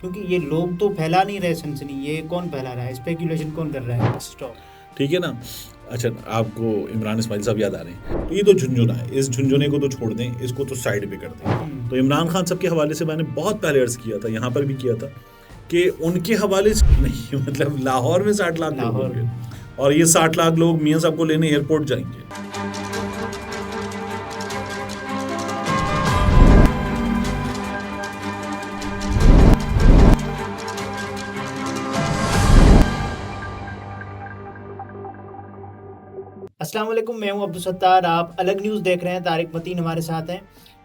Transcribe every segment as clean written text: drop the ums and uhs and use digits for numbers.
क्योंकि ये लोग तो फैला नहीं रहे सनसनी, ये कौन फैला रहा है, स्पेकुलेशन कौन कर रहा है। स्टॉप। ठीक है ना। अच्छा, आपको इमरान इस्माइल साहब याद आ रहे हैं, तो ये तो झुंझुना है, इस झुंझुने को तो छोड़ दें, इसको तो साइड पे कर दें। तो इमरान खान साहब के हवाले से मैंने बहुत पहले अर्ज किया था, यहाँ पर भी किया था कि उनके हवाले से नहीं मतलब लाहौर में 60 लाख लोग होंगे और ये 60 लाख लोग मियाँ साहब को लेने एयरपोर्ट जाएंगे। अस्सलाम वालेकुम, मैं हूं अब्दुल सत्तार। आप अलग न्यूज़ देख रहे हैं। तारिक मतीन हमारे साथ हैं।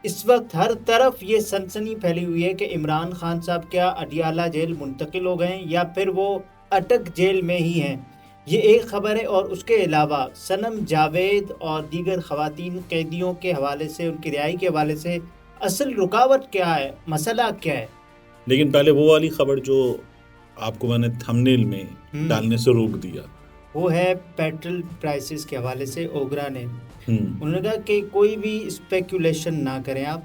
इस वक्त हर तरफ ये सनसनी फैली हुई है कि इमरान खान साहब क्या अडियाला जेल मुंतकिल हो गए या फिर वो अटक जेल में ही हैं। ये एक खबर है, और उसके अलावा सनम जावेद और दीगर ख़वातीन कैदियों के हवाले से, उनकी रिहाई के हवाले से असल रुकावट क्या है, मसला क्या है। लेकिन पहले वो वाली खबर जो आपको मैंने थंबनेल में डालने से रोक दिया, वो है पेट्रोल प्राइसेस के हवाले से। ओगरा ने उन्होंने कहा कि कोई भी स्पेकुलेशन ना करें आप,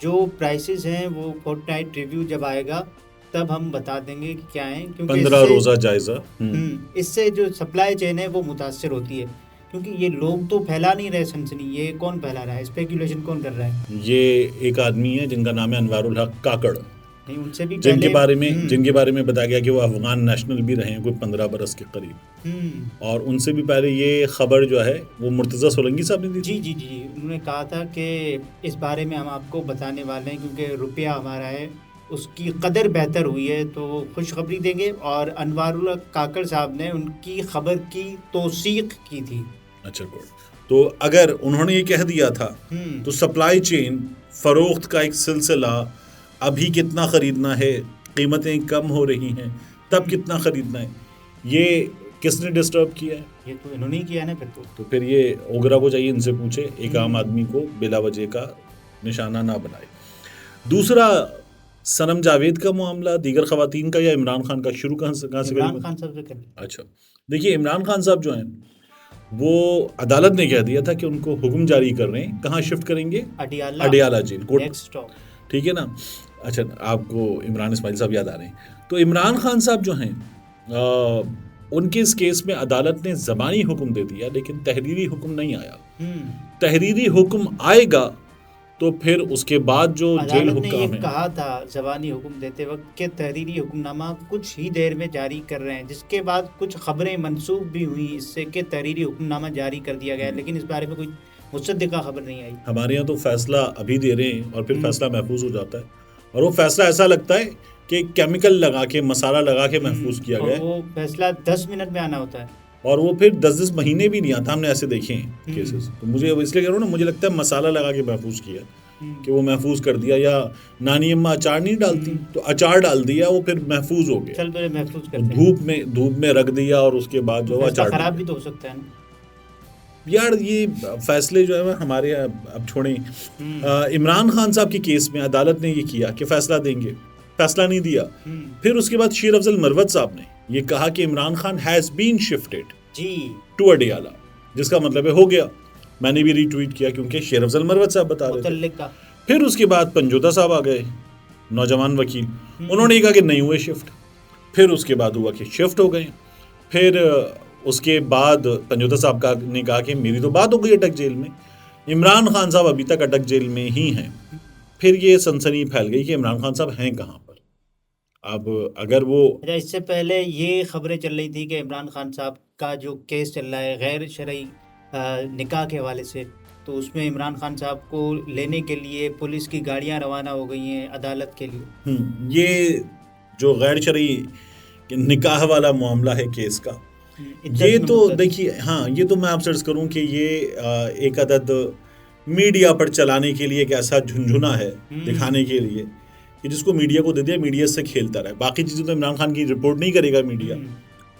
जो प्राइसेस हैं वो फोर्टनाइट रिव्यू जब आएगा तब हम बता देंगे कि क्या है, क्योंकि 15 रोज़ा जायज़ा। इससे जो सप्लाई चेन है वो मुतासर होती है। क्योंकि ये लोग तो फैला नहीं रहे सनसनी, ये कौन फैला रहा है, स्पेकुलेशन कौन कर रहा है। ये एक आदमी है जिनका नाम है अनवारुल हक काकड़, नहीं, उनसे भी जिनके बारे में बताया गया कि वो अफगान नेशनल भी रहे हैं कोई 15 बरस के करीब। और उनसे भी पहले ये खबर जो है वो मुर्तज़ा सोलंकी साहब ने दी। जी जी जी, उन्होंने कहा था कि इस बारे में हम आपको बताने वाले हैं, क्योंकि रुपया हमारा है, उसकी कदर बेहतर हुई है तो खुशखबरी देंगे। और अनवारुल हक काकड़ साहब ने उनकी खबर की तौसीक की थी। अच्छा, गुड। तो अगर उन्होंने ये कह दिया था तो सप्लाई चेन, फरोख्त का एक सिलसिला, अभी कितना ख़रीदना है, कीमतें कम हो रही हैं, तब कितना ख़रीदना है, ये किसने डिस्टर्ब किया है? ये तो इन्होंने ही किया है ना। फिर ये ओगरा को चाहिए इनसे पूछे, एक आम आदमी को बिला वजह का निशाना ना बनाए। दूसरा, सनम जावेद का मामला, दीगर ख़वातीन का या इमरान खान का? शुरू कहाँ से इमरान खान साहब से करें। अच्छा, देखिए, इमरान खान साहब जो हैं वो अदालत ने कह दिया था कि उनको हुक्म जारी कर रहे हैं, कहाँ शिफ्ट करेंगे? Adiala jail, court. ठीक है ना। अच्छा, आपको इमरान इस्माइल साहब याद आ रहे हैं, तो इमरान खान साहब जो हैं उनके इस केस में अदालत ने ज़बानी हुक्म दे दिया, लेकिन तहरीरी हुक्म नहीं आया। तहरीरी हुक्म आएगा तो फिर उसके बाद जो जेल हुक्म है, कहा था ज़बानी हुक्म देते वक्त के तहरीरी हुक्मनामा कुछ ही देर में जारी कर रहे हैं, जिसके बाद कुछ खबरें मंसूब भी हुई इससे कि तहरीरी हुक्मनामा जारी कर दिया गया, लेकिन इस बारे में कोई मुसद्दिका खबर नहीं आई। हमारे यहाँ तो फैसला अभी दे रहे हैं और फिर फैसला महफूज हो जाता है, और वो फैसला ऐसा लगता है कि केमिकल लगा के, मसाला लगा के महफूज किया गया है। वो फैसला 10 मिनट में आना होता है, और वो फिर 10-10 महीने भी नहीं आता। हमने ऐसे देखे हैं केसेस। तो मुझे इसलिए कह रहा हूँ ना, मुझे लगता है मसाला लगा के महफूज किया, कि वो महफूज कर दिया, या नानी अम्मा अचार नहीं डालती तो अचार डाल दिया, वो फिर महफूज हो गया। चल तो महफूज कर दिया, धूप में रख दिया, और उसके बाद जो अचार खराब भी तो हो सकता है ना यार। ये फैसले जो है हमारे, अब छोड़ें। इमरान खान साहब के केस में अदालत ने ये किया कि फैसला देंगे, फैसला नहीं दिया। फिर उसके बाद शेर अफजल मरवत साहब ने ये कहा कि Imran Khan has been shifted to Adiala, जिसका मतलब है हो गया। मैंने भी रीट्वीट किया क्योंकि शेर अफजल मरवत साहब बता रहे थे। फिर उसके बाद पंजोता साहब आ गए, नौजवान वकील, उन्होंने कहा कि नहीं हुए शिफ्ट। फिर उसके बाद हुआ कि शिफ्ट हो गए। फिर उसके बाद पंजोता साहब ने कहा कि मेरी तो बात हो गई अटक जेल में, इमरान खान साहब अभी तक अटक जेल में ही हैं। फिर ये सनसनी फैल गई कि इमरान खान साहब हैं कहाँ पर। अब अगर वो, इससे पहले ये खबरें चल रही थी कि इमरान खान साहब का जो केस चल रहा है गैर शरई निकाह के हवाले से, तो उसमें इमरान खान साहब को लेने के लिए पुलिस की गाड़ियां रवाना हो गई हैं अदालत के लिए। ये जो गैर शरई निकाह वाला मामला है केस का, ये तो देखिए, हाँ, ये तो मैं आपसे अर्ज करूं कि ये एक अदद मीडिया पर चलाने के लिए एक ऐसा झुंझुना है, दिखाने के लिए कि जिसको मीडिया को दे दिया, मीडिया से खेलता रहे। बाकी चीज़ें तो इमरान खान की रिपोर्ट नहीं करेगा मीडिया,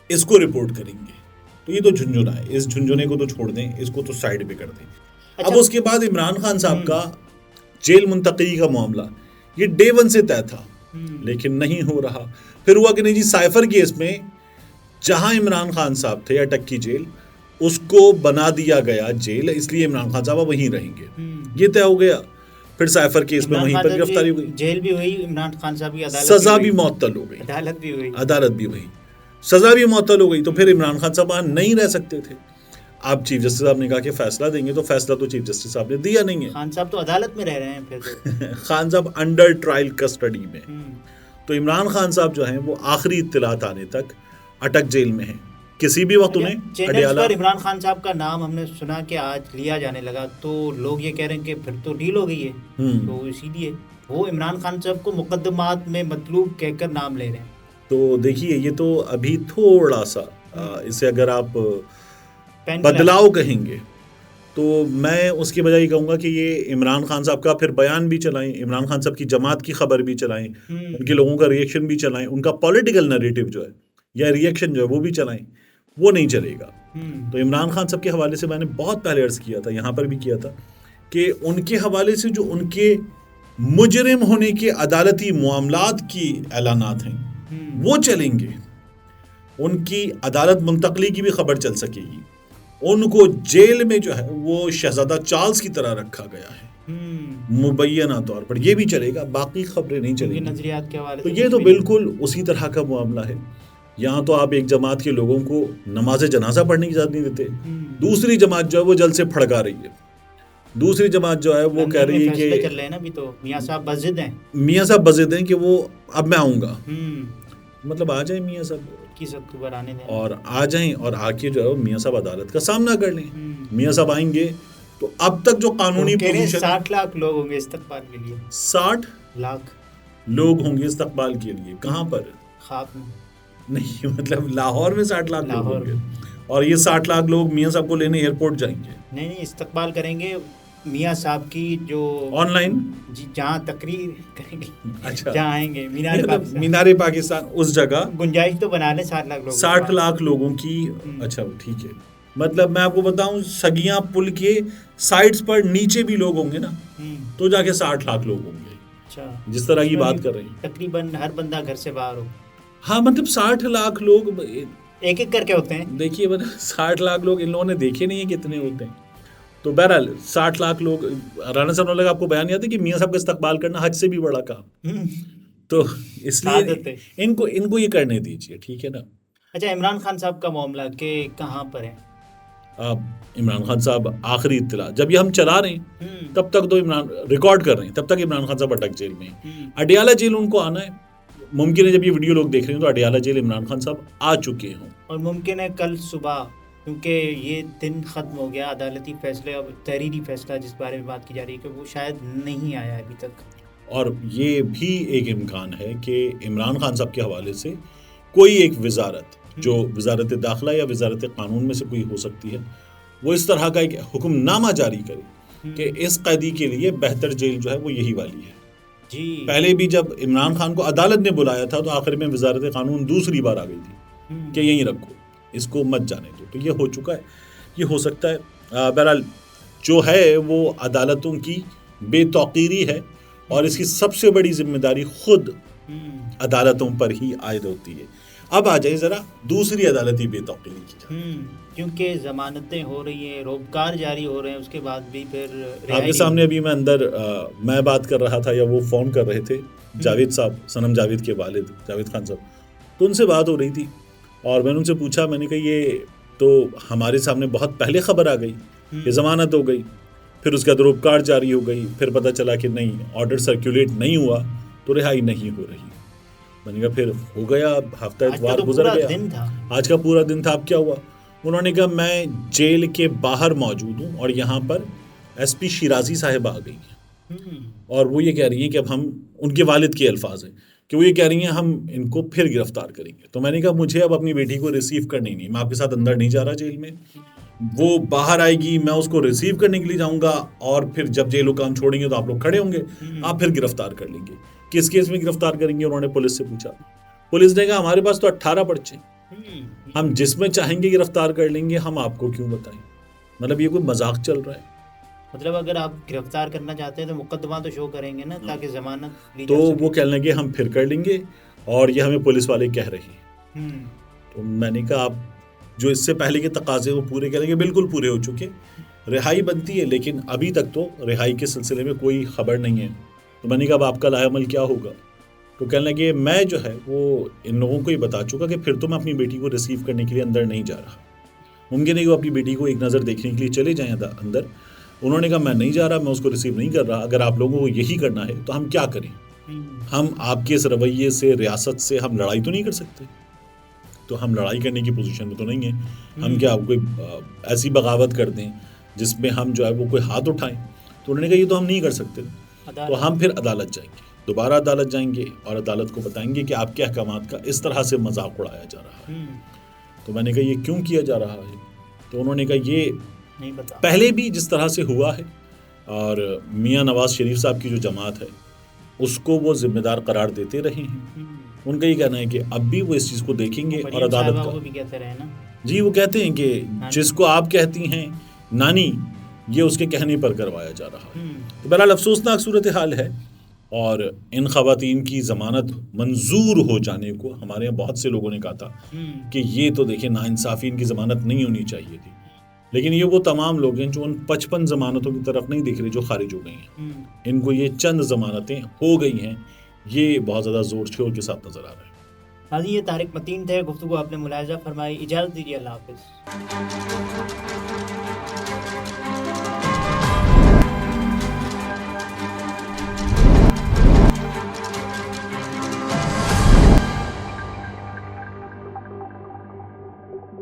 इसको रिपोर्ट करेंगे। तो ये तो झुंझुना है, इस झुंझुने को तो छोड़ दें, इसको तो साइड पे कर दें। अच्छा, अब उसके बाद इमरान खान साहब का जेल मुंतकी का मामला, ये डे 1 से तय था, लेकिन नहीं हो रहा। फिर हुआ कि नहीं जी, साइफर केस में जहां इमरान खान साहब थे अटक की जेल, उसको बना दिया गया जेल, इसलिए इमरान खान साहब वहीं रहेंगे, ये तय हो गया। फिर साइफर केस में इमरान वहीं खान पर साहब गिरफ्तारी की हुई, जेल भी हुई, इमरान खान साहब की अदालत सजा भी हुई, मुअत्तल हो गई, अदालत भी हुई। अदालत भी हुई, सजा भी मुअत्तल हो गई। तो फिर इमरान खान साहब वहां नहीं रह सकते थे। अब चीफ जस्टिस साहब ने कहा कि फैसला देंगे, तो फैसला तो चीफ जस्टिस साहब ने दिया नहीं है। खान साहब तो अदालत में रह रहे हैं फिर तो। खान साहब अंडर ट्रायल कस्टडी में। हम्म, तो इमरान खान साहब जो हैं वो आखिरी इत्तलात आने तक अटक जेल में हैं। किसी भी वक्त उन्हें चैनल्स अडियाला, पर इमरान खान साहब का नाम हमने सुना कि आज लिया जाने लगा, तो लोग ये कह रहे हैं कि फिर तो डील हो गई है, तो इसीलिए वो इमरान खान साहब को मुकदमात में मतलूब कहकर नाम ले रहे हैं। तो देखिए ये तो अभी थोड़ा सा इसे अगर आप पेन बदलाव कहेंगे तो मैं उसके बजाय ये कहूँगा कि ये इमरान खान साहब का फिर बयान भी चलाएं, इमरान खान साहब की जमात की खबर भी चलाएं, उनके लोगों का रिएक्शन भी चलाएं, उनका पॉलिटिकल नैरेटिव जो है या रिएक्शन जो है वो भी चलाएं, वो नहीं चलेगा। तो इमरान खान साहब के हवाले से मैंने बहुत पहले अर्ज किया था, यहाँ पर भी किया था, कि उनके हवाले से जो उनके मुजरिम होने के अदालती मामलात की ऐलानात हैं वो चलेंगे, उनकी अदालत मुंतकली की भी खबर चल सकेगी, उनको जेल में जो है वो शहजादा चार्ल्स की तरह रखा गया है मुबैना तौर पर, ये भी चलेगा, बाकी खबरें नहीं चलेंगी नजरियात के हवाले तो से ये तो बिल्कुल उसी तरह का मामला है। यहाँ तो आप एक जमात के लोगों को नमाज जनाजा पढ़ने की इजाजत नहीं देते, दूसरी जमात जो है वो जल से फड़का रही है, दूसरी जमात जो है वो कह रही है कि चल रहे हैं ना अभी तो मियाँ साहब बज़िद हैं, मियाँ साहब बज़िद हैं कि वो अब मैं आऊँगा, मतलब आ जाए मियाँ साहब 21 अक्टूबर आने दें और आ जाएं और आके जो है मियाँ साहब अदालत का सामना कर लें। मियाँ साहब आएंगे तो अब तक जो कानूनी पोजीशन 60 लाख लोग होंगे इस्तकबाल के लिए, 60 लाख लोग होंगे इस्तकबाल के लिए, कहाँ पर? खाप में नहीं, मतलब लाहौर में 60 लाख लोग लाहौर होंगे और ये 60 लाख लोग मियाँ साहब को लेने एयरपोर्ट जाएंगे। नहीं इस्तकबाल करेंगे मियाँ साहब की जो ऑनलाइन जहाँ तकरीर करेंगे, अच्छा जहाँ आएंगे मीनारे पाकिस्तान उस जगह गुंजाइश तो बना लें 60 लाख लोग, 60 लाख लोगों की। अच्छा ठीक है, मतलब मैं आपको बताऊं सगिया पुल के साइड्स पर नीचे भी लोग होंगे ना, तो जाके 60 लाख लोग होंगे। अच्छा जिस तरह की बात कर रहे हैं तकरीबन हर बंदा घर से बाहर हो, हाँ मतलब 60 लाख लोग एक एक करके होते हैं। देखिए मतलब 60 लाख लोग इन लोगों ने देखे नहीं है कितने होते हैं। तो बहरहाल 60 लाख लोग, राना साहब ने आपको बयान याद है कि मियाँ साहब का इस्तकबाल करना हज से भी बड़ा काम, तो इसलिए इनको ये करने दीजिए, ठीक है ना। अच्छा इमरान खान साहब का मामला के कहाँ पर है? अब इमरान खान साहब आखिरी इत्तला जब ये हम चला रहे हैं तब तक तो इमरान रिकॉर्ड कर रहे हैं, तब तक इमरान खान साहब अटक जेल में। अडियाला जेल उनको आना है, मुमकिन है जब ये वीडियो लोग देख रहे हैं तो अडियाला जेल इमरान खान साहब आ चुके हों, और मुमकिन है कल सुबह, क्योंकि ये दिन ख़त्म हो गया अदालती फैसले, अब तहरीरी फैसला जिस बारे में बात की जा रही है कि वो शायद नहीं आया अभी तक। और ये भी एक इम्कान है कि इमरान खान साहब के हवाले से कोई एक वजारत, जो वजारत दाखिला या वजारत कानून में से कोई हो सकती है, वो इस तरह का एक हुक्मनामा जारी करे कि इस कैदी के लिए बेहतर जेल जो है वो यही वाली है जी। पहले भी जब इमरान खान को अदालत ने बुलाया था तो आखिर में वजारत कानून दूसरी बार आ गई थी कि यहीं रखो, इसको मत जाने दो, तो ये हो चुका है, ये हो सकता है। बहरहाल जो है वो अदालतों की बेतौकीरी है और इसकी सबसे बड़ी जिम्मेदारी खुद अदालतों पर ही आयद होती है। अब आ जाए जरा दूसरी अदालती बेतौकीरी की, क्योंकि जमानतें हो रही हैं, रोबकार जारी हो रहे हैं, उसके बाद भी फिर आपके सामने अभी मैं अंदर मैं बात कर रहा था या वो फोन कर रहे थे जावेद साहब, सनम जावेद के वालिद जावेद खान साहब, तो उनसे बात हो रही थी और मैंने उनसे पूछा, मैंने कहा ये तो हमारे सामने बहुत पहले खबर आ गई कि ज़मानत हो गई, फिर उसके बाद रोबकार जारी हो गई, फिर पता चला कि नहीं ऑर्डर सर्कुलेट नहीं हुआ तो रिहाई नहीं हो रही। मैंने कहा फिर हो गया, हफ्ता इतवार गुजर गया, आज का पूरा दिन था, अब क्या हुआ? उन्होंने कहा मैं जेल के बाहर मौजूद हूँ और यहाँ पर एसपी शिराजी साहिब आ गई हैं और वो ये कह रही हैं कि अब हम, उनके वालिद के अल्फाज हैं कि वो ये कह रही हैं हम इनको फिर गिरफ्तार करेंगे। तो मैंने कहा मुझे अब अपनी बेटी को रिसीव करनी नहीं, मैं आपके साथ अंदर नहीं जा रहा जेल में, वो बाहर आएगी, मैं उसको रिसीव करने के लिए जाऊँगा और फिर जब जेल हुकाम छोड़ेंगे तो आप लोग खड़े होंगे, आप फिर गिरफ्तार कर लेंगे। किस केस में गिरफ्तार करेंगे? उन्होंने पुलिस से पूछा, पुलिस ने कहा हमारे पास तो 18 पर्चे, हम जिसमें चाहेंगे गिरफ्तार कर लेंगे, हम आपको क्यों बताएं। मतलब ये कोई मजाक चल रहा है। मतलब अगर आप गिरफ्तार करना चाहते हैं तो मुकदमा तो शो करेंगे ना, ताकि जमानत ली तो वो कहने लगे हम फिर कर लेंगे और ये हमें पुलिस वाले कह रहे हैं। तो मैंने कहा आप जो इससे पहले के तकाजे वो पूरे करेंगे, बिल्कुल पूरे हो चुके, रिहाई बनती है, लेकिन अभी तक तो रिहाई के सिलसिले में कोई खबर नहीं है। तो मैंने कहा अब आपका लाएअमल क्या होगा? तो कहने लगे मैं जो है वो इन लोगों को ही बता चुका कि फिर तो मैं अपनी बेटी को रिसीव करने के लिए अंदर नहीं जा रहा। मुमकिन है कि वो अपनी बेटी को एक नज़र देखने के लिए चले जाएं अंदर। उन्होंने कहा मैं नहीं जा रहा, मैं उसको रिसीव नहीं कर रहा। अगर आप लोगों को यही करना है तो हम क्या करें? हम आपके इस रवैये से, रियासत से हम लड़ाई तो नहीं कर सकते। तो हम लड़ाई करने की पोजीशन में तो नहीं है। हम क्या कोई ऐसी बगावत कर दें जिसमें हम जो है वो कोई हाथ उठाएं? तो उन्होंने कहा ये तो हम नहीं कर सकते। तो हम फिर अदालत जाएंगे, दोबारा अदालत जाएंगे और अदालत को बताएंगे कि आपके अहकामात का इस तरह से मजाक उड़ाया जा रहा है। तो मैंने कहा ये क्यों किया जा रहा है? तो उन्होंने कहा ये नहीं बता। पहले भी जिस तरह से हुआ है और मियाँ नवाज शरीफ साहब की जो जमात है उसको वो जिम्मेदार करार देते रहे हैं। उनका ये कहना है कि अब भी वो इस चीज़ को देखेंगे और अदालत का भी कहते रहे ना जी, वो कहते हैं कि जिसको आप कहती हैं नानी, ये उसके कहने पर करवाया जा रहा है। तो बहरहाल अफसोसनाक सूरत हाल है और इन ख़वातीन की ज़मानत मंजूर हो जाने को हमारे यहाँ बहुत से लोगों ने कहा था कि ये तो देखिए नाइंसाफ़ी, इनकी ज़मानत नहीं होनी चाहिए थी। लेकिन ये वो तमाम लोग हैं जो उन 55 ज़मानतों की तरफ नहीं देख रहे जो खारिज हो गई हैं। इनको ये चंद ज़मानतें हो गई हैं, ये बहुत ज़्यादा ज़ोर शोर के साथ नज़र आ रहा है। हाजी, ये तारिक मतीन थे, गुफ्तगू आपने मुलाहिजा फरमाई। इजाज़त दीजिए, अल्लाह हाफ़िज़।